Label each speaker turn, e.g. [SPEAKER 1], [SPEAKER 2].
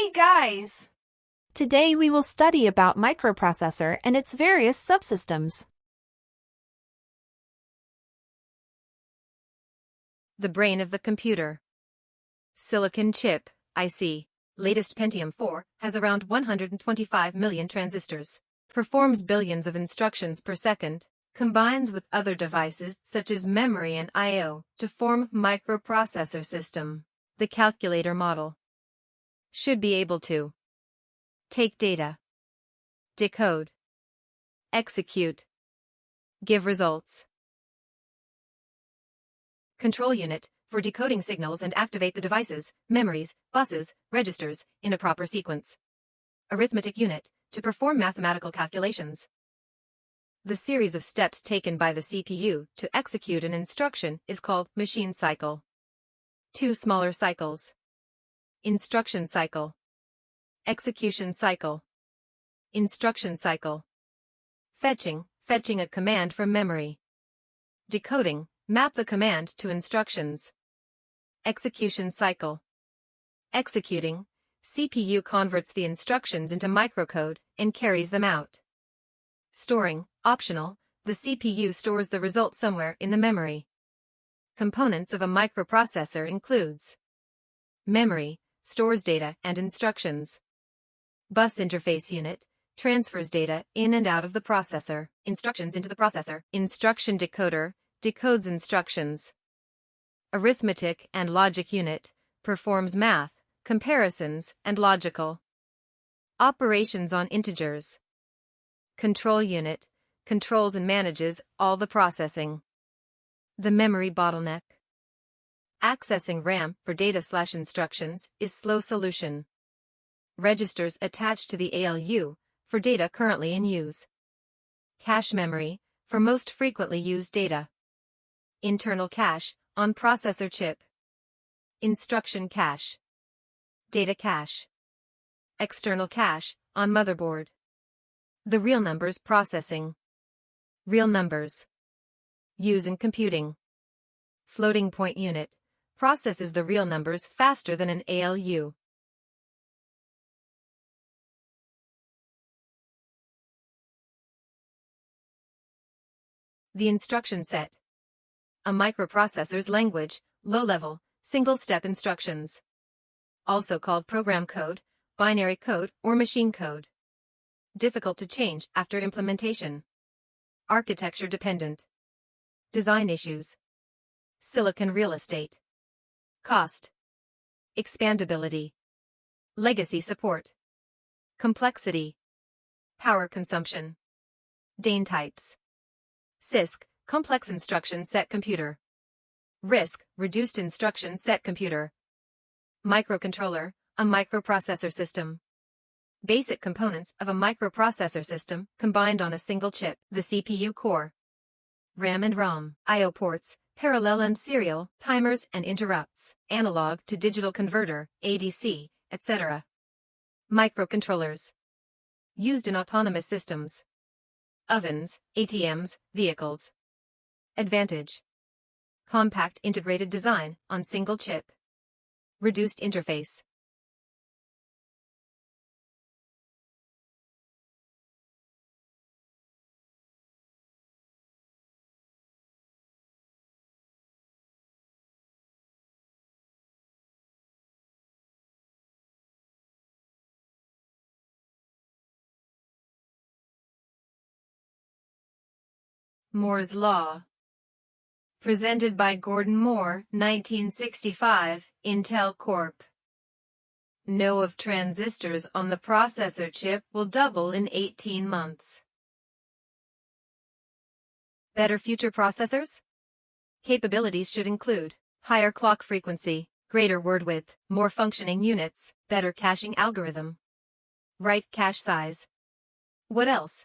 [SPEAKER 1] Hey guys!
[SPEAKER 2] Today we will study about microprocessor and its various subsystems.
[SPEAKER 3] The brain of the computer. Silicon chip, IC. Latest Pentium 4 has around 125 million transistors, performs billions of instructions per second, combines with other devices such as memory and I/O to form microprocessor system. The calculator model should be able to take data, decode, execute, give results. Control unit, for decoding signals and activate the devices, memories, buses, registers, in a proper sequence. Arithmetic unit, to perform mathematical calculations. The series of steps taken by the CPU to execute an instruction is called machine cycle. Two smaller cycles. Instruction cycle. Execution cycle. Instruction cycle. Fetching a command from memory. Decoding, map the command to instructions. Execution cycle. Executing, CPU converts the instructions into microcode and carries them out. Storing, optional, the CPU stores the result somewhere in the memory. Components of a microprocessor includes memory, stores data and instructions. Bus interface unit, transfers data in and out of the processor, instructions into the processor. Instruction decoder, decodes instructions. Arithmetic and logic unit, performs math, comparisons, and logical operations on integers. Control unit, controls and manages all the processing. The memory bottleneck. Accessing RAM for data/instructions is slow solution. Registers attached to the ALU for data currently in use. Cache memory for most frequently used data. Internal cache on processor chip. Instruction cache. Data cache. External cache on motherboard. The real numbers processing. Real numbers. Use in computing. Floating point unit processes the real numbers faster than an ALU. The instruction set. A microprocessor's language, low-level, single-step instructions. Also called program code, binary code, or machine code. Difficult to change after implementation. Architecture dependent. Design issues. Silicon real estate. Cost. Expandability. Legacy support. Complexity. Power consumption. DAIN types. CISC, complex instruction set computer. RISC, reduced instruction set computer. Microcontroller, a microprocessor system. Basic components of a microprocessor system combined on a single chip, the CPU core. RAM and ROM, I/O ports, parallel and serial, timers and interrupts, analog to digital converter, ADC, etc. Microcontrollers. Used in autonomous systems. Ovens, ATMs, vehicles. Advantage. Compact integrated design on single chip. Reduced interface. Moore's Law. Presented by Gordon Moore, 1965, Intel Corp. Know of transistors on the processor chip will double in 18 months. Better future processors? Capabilities should include higher clock frequency, greater word width, more functioning units, better caching algorithm. Right cache size. What else?